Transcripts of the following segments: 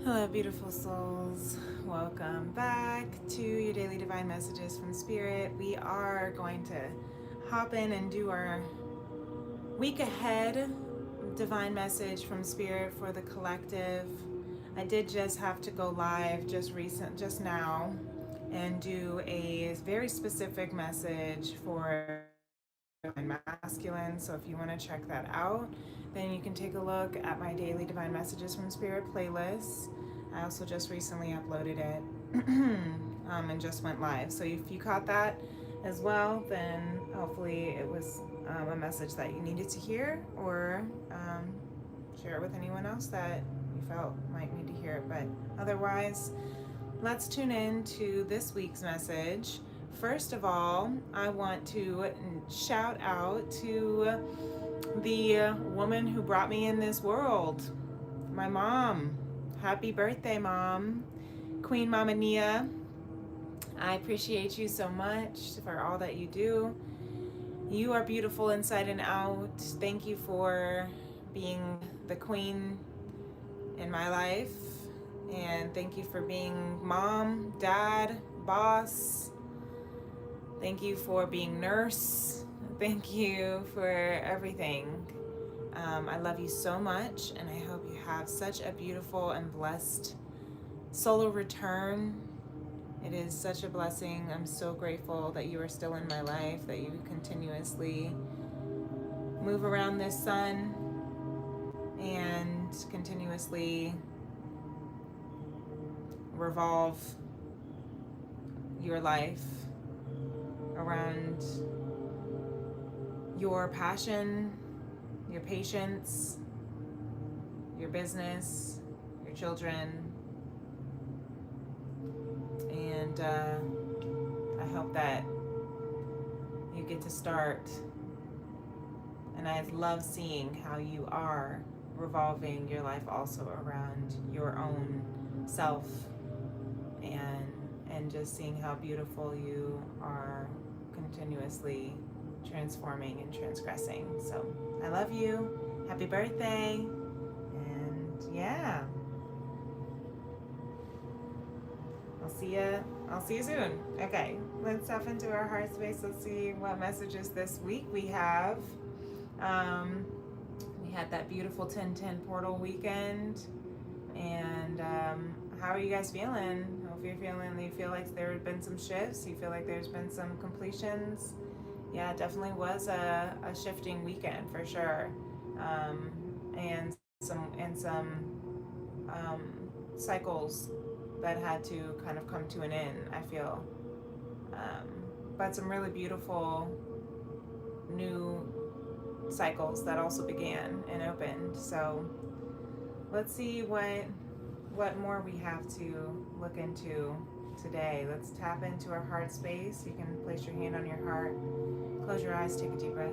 Hello, beautiful souls. Welcome back to your daily divine messages from Spirit. We are going to hop in and do our week ahead divine message from Spirit for the collective. I did just have to go live just now and do a very specific message for masculine. So if you want to check that out, then you can take a look at my daily divine messages from Spirit playlist. I also just recently uploaded it and just went live. So if you caught that as well, then hopefully it was a message that you needed to hear, or share it with anyone else that you felt might need to hear it. But otherwise, let's tune in to this week's message. First of all, I want to shout out to the woman who brought me in this world, my mom. Happy birthday, Mom. Queen Mama Nia. I appreciate you so much for all that you do. You are beautiful inside and out. Thank you for being the queen in my life. And thank you for being mom, dad, boss. Thank you for being nurse. Thank you for everything. I love you so much, and I hope you have such a beautiful and blessed solar return. It is such a blessing. I'm so grateful that you are still in my life, that you continuously move around this sun and continuously revolve your life around your passion, your patience, your business, your children, and I hope that you get to start. And I love seeing how you are revolving your life also around your own self, and just seeing how beautiful you are continuously transforming and transgressing. So I love you. Happy birthday. And yeah, I'll see you soon. Okay, let's tap into our heart space. Let's see what messages this week we have. Um, we had that beautiful 10/10 portal weekend. And how are you guys feeling? Hope you're feeling, you feel like there have been some shifts. You feel like there's been some completions. Yeah, it definitely was a shifting weekend for sure. And some cycles that had to kind of come to an end, I feel. Um, but some really beautiful new cycles that also began and opened. So let's see what more we have to look into today. Let's tap into our heart space. You can place your hand on your heart, close your eyes, take a deep breath.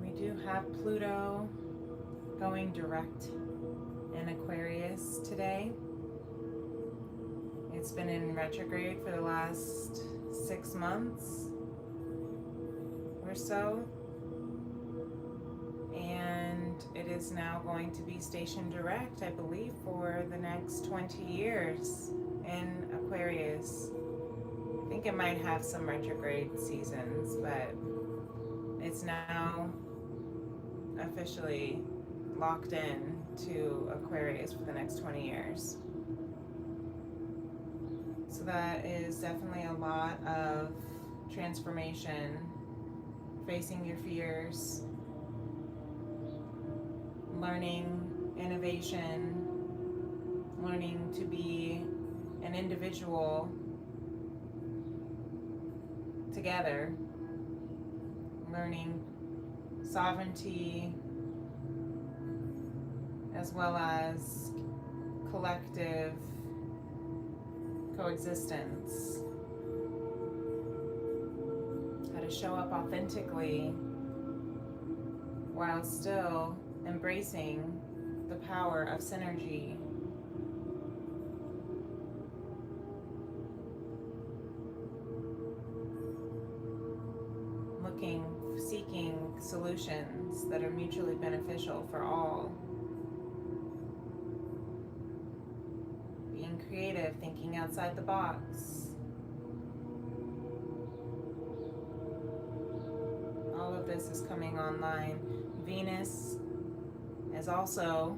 We do have Pluto going direct in Aquarius today. It's been in retrograde for the last 6 months or so, and it is now going to be stationed direct, I believe, for the next 20 years in Aquarius. I think it might have some retrograde seasons, but it's now officially locked in to Aquarius for the next 20 years. So that is definitely a lot of transformation, facing your fears, learning innovation, learning to be an individual together, learning sovereignty as well as collective coexistence, how to show up authentically while still embracing the power of synergy. Seeking solutions that are mutually beneficial for all. Being creative, thinking outside the box. All of this is coming online. Venus is also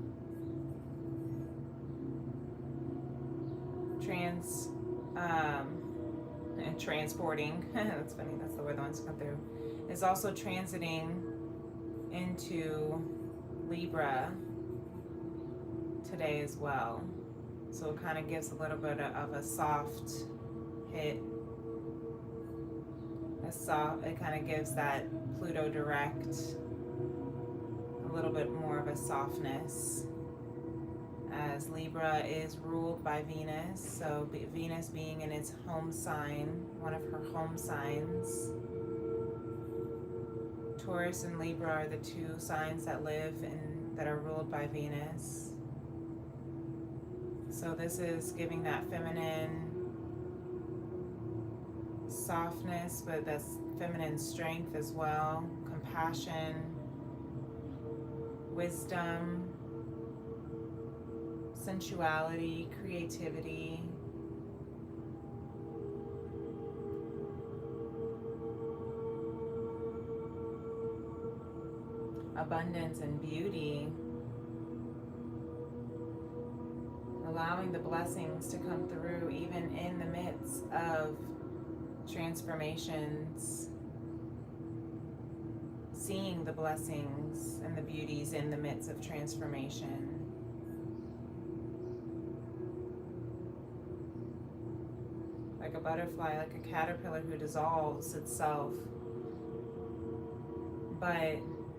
transporting, that's funny, that's the word that wants to come through, is also transiting into Libra today as well. So it kind of gives a little bit of a soft hit. It kind of gives that Pluto direct a little bit more of a softness, as Libra is ruled by Venus, so Venus being in its home sign, one of her home signs. Taurus and Libra are the two signs that that are ruled by Venus. So this is giving that feminine softness, but that's feminine strength as well, compassion, wisdom, sensuality, creativity. Abundance and beauty. Allowing the blessings to come through even in the midst of transformations. Seeing the blessings and the beauties in the midst of transformation. Like a butterfly, like a caterpillar who dissolves itself, but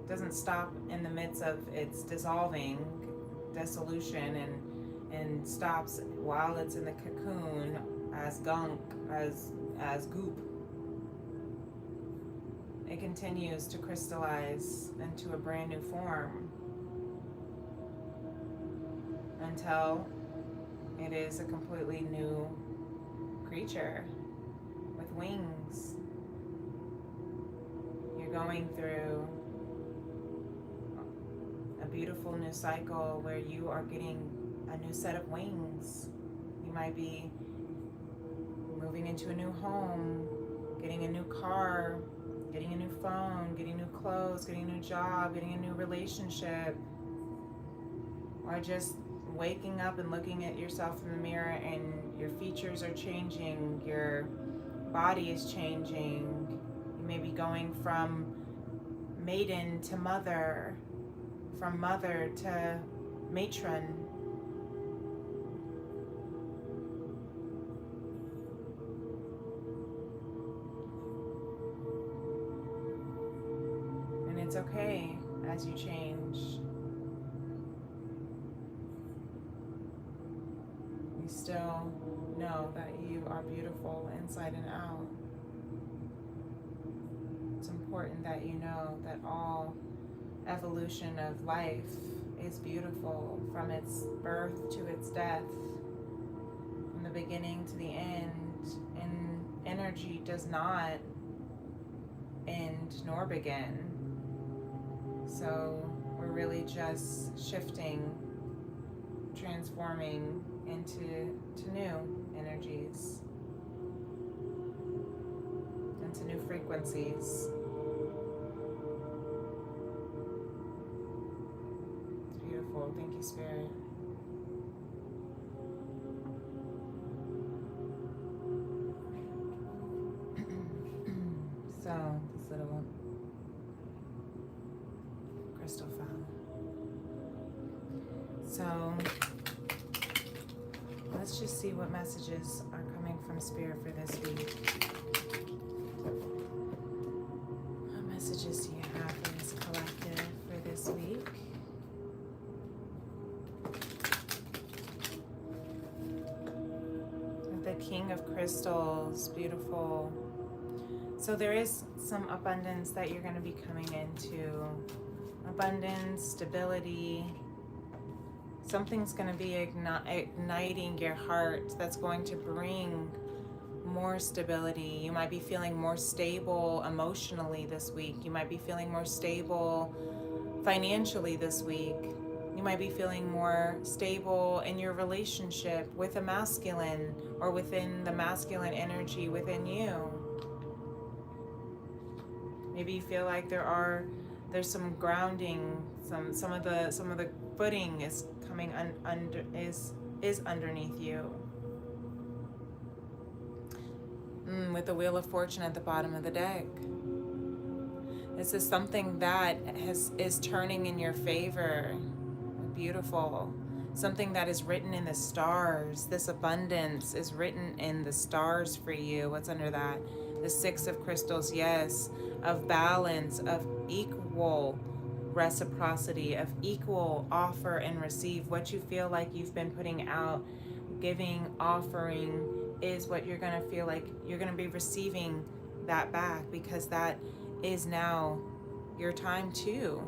doesn't stop in the midst of its dissolving, dissolution, and stops while it's in the cocoon as gunk, as goop. It continues to crystallize into a brand new form until it is a completely new creature with wings. You're going through a beautiful new cycle where you are getting a new set of wings. You might be moving into a new home, getting a new car, getting a new phone, getting new clothes, getting a new job, getting a new relationship, or just waking up and looking at yourself in the mirror and your features are changing, your body is changing. You may be going from maiden to mother, from mother to matron. And it's okay as you change. You still know that you are beautiful inside and out. It's important that you know that all evolution of life is beautiful, from its birth to its death, from the beginning to the end, and energy does not end nor begin. So we're really just shifting, transforming into new energies, into new frequencies. Thank you, Spirit. So, this little crystal fountain. So let's just see what messages are coming from Spirit for this week. What messages do you have for this collective for this week? The King of Crystals, beautiful. So there is some abundance that you're going to be coming into. Abundance, stability. Something's going to be igniting your heart that's going to bring more stability. You might be feeling more stable emotionally this week. You might be feeling more stable financially this week. You might be feeling more stable in your relationship with a masculine or within the masculine energy within you. Maybe you feel like there's some grounding, some of the footing is coming is underneath you. With the Wheel of Fortune at the bottom of the deck. This is something that is turning in your favor. Beautiful. Something that is written in the stars. This abundance is written in the stars for you. What's under that? The Six of Crystals, yes. Of balance, of equal reciprocity, of equal offer and receive. What you feel like you've been putting out, giving, offering, is what you're going to feel like you're going to be receiving that back, because that is now your time too.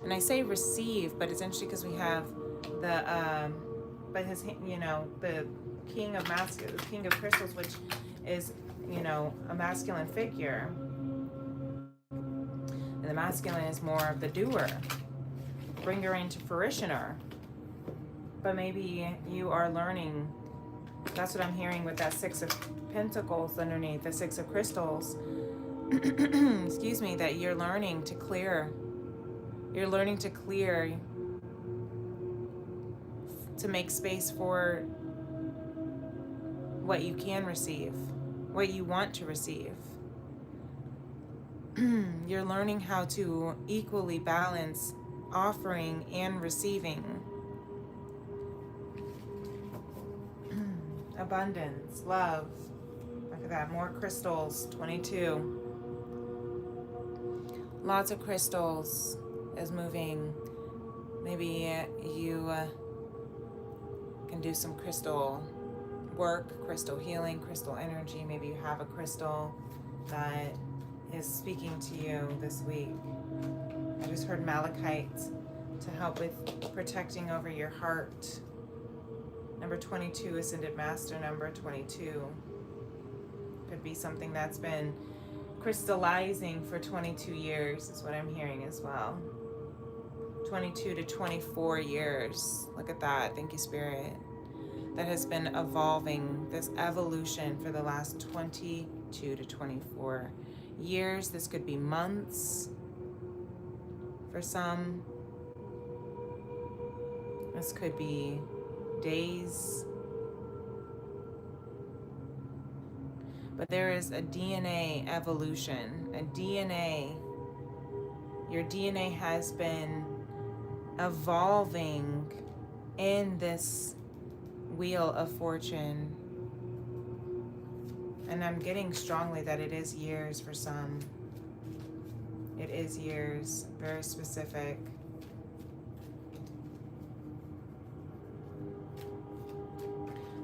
And I say receive, but it's interesting because we have the but his, the King of Crystals, which is, a masculine figure. And the masculine is more of the doer, bringer into fruitioner. But maybe you are learning, that's what I'm hearing with that Six of Pentacles underneath, the Six of Crystals, excuse me, that you're learning to clear. You're learning to clear, to make space for what you can receive, what you want to receive. You're learning how to equally balance offering and receiving. Abundance, love. Look at that, more crystals, 22. Lots of crystals is moving. Maybe you can do some crystal work, crystal healing, crystal energy. Maybe you have a crystal that is speaking to you this week. I just heard malachite to help with protecting over your heart. Number 22, Ascended Master number 22. Could be something that's been crystallizing for 22 years is what I'm hearing as well. 22 to 24 years. Look at that. Thank you, Spirit. That has been evolving, this evolution for the last 22 to 24 years. This could be months for some. This could be days. But there is a DNA evolution, a DNA. Your DNA has been evolving in this Wheel of Fortune. And I'm getting strongly that it is years for some. It is years, very specific.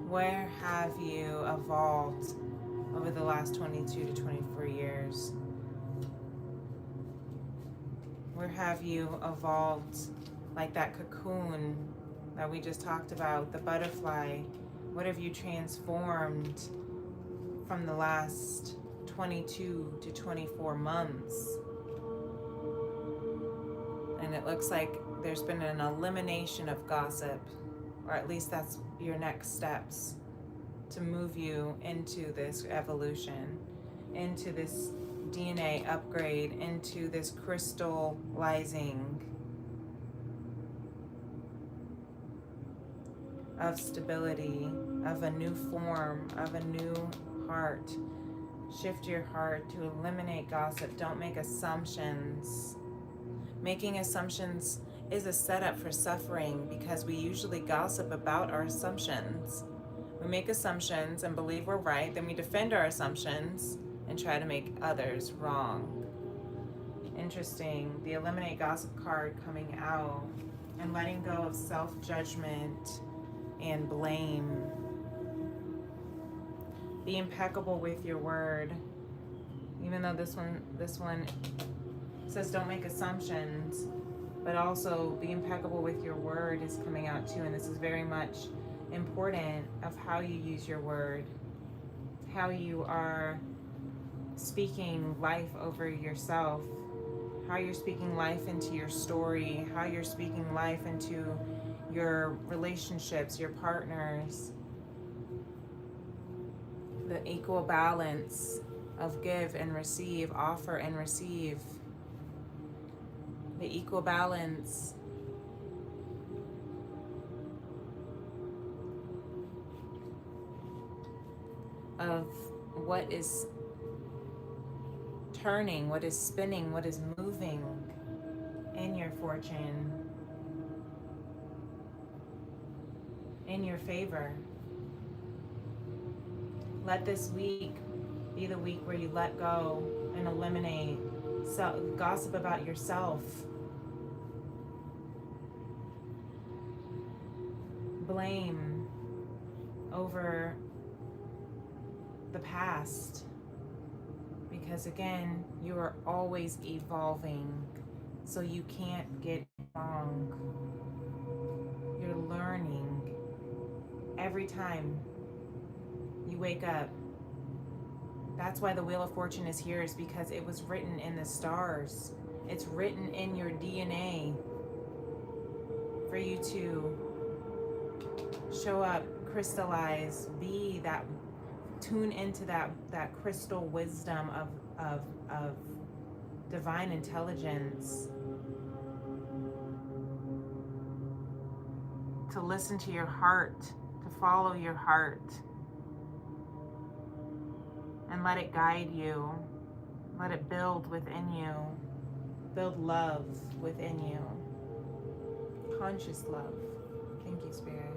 Where have you evolved over the last 22 to 24 years? Where have you evolved, like that cocoon that we just talked about, the butterfly? What have you transformed from the last 22 to 24 months? And it looks like there's been an elimination of gossip, or at least that's your next steps to move you into this evolution, into this DNA upgrade, into this crystallizing of stability, of a new form, of a new heart. Shift your heart to eliminate gossip. Don't make assumptions. Making assumptions is a setup for suffering because we usually gossip about our assumptions. We make assumptions and believe we're right, then we defend our assumptions and try to make others wrong. Interesting. The eliminate gossip card coming out and letting go of self-judgment and blame. Be impeccable with your word. Even though this one says don't make assumptions, but also be impeccable with your word is coming out too, and this is very much important of how you use your word, how you are speaking life over yourself, how you're speaking life into your story, how you're speaking life into your relationships, your partners. The equal balance of give and receive, offer and receive. The equal balance of what is turning, what is spinning, what is moving in your fortune, in your favor. Let this week be the week where you let go and eliminate gossip about yourself, blame over the past, because again, you are always evolving, so you can't get wrong. You're learning every time you wake up. That's why the Wheel of Fortune is here, is because it was written in the stars. It's written in your DNA for you to show up, crystallize, be that, tune into that crystal wisdom of divine intelligence, to listen to your heart, to follow your heart, and let it guide you. Let it build within you. Build love within you. Conscious love. Thank you, Spirit.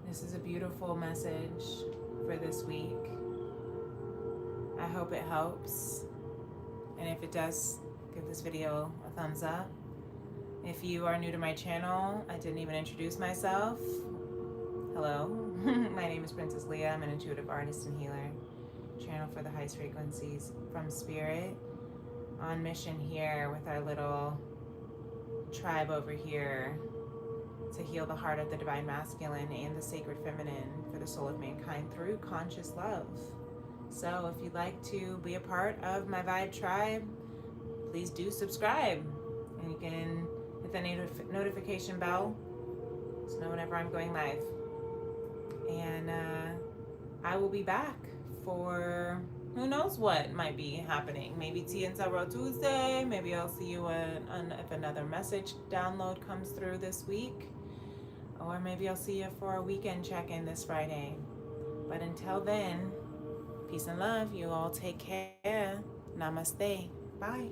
This is a beautiful message for this week. I hope it helps. And if it does, give this video a thumbs up. If you are new to my channel, I didn't even introduce myself. Hello. My name is Princess Leah. I'm an intuitive artist and healer. Channel for the highest frequencies from Spirit. On mission here with our little tribe over here to heal the heart of the divine masculine and the sacred feminine for the soul of mankind through conscious love. So if you'd like to be a part of my Vibe tribe, please do subscribe. And you can hit the notification bell to know whenever I'm going live. And I will be back for who knows what might be happening. Maybe Tea and Tarot Tuesday. Maybe I'll see you if another message download comes through this week. Or maybe I'll see you for a weekend check-in this Friday. But until then, peace and love. You all take care. Namaste. Bye.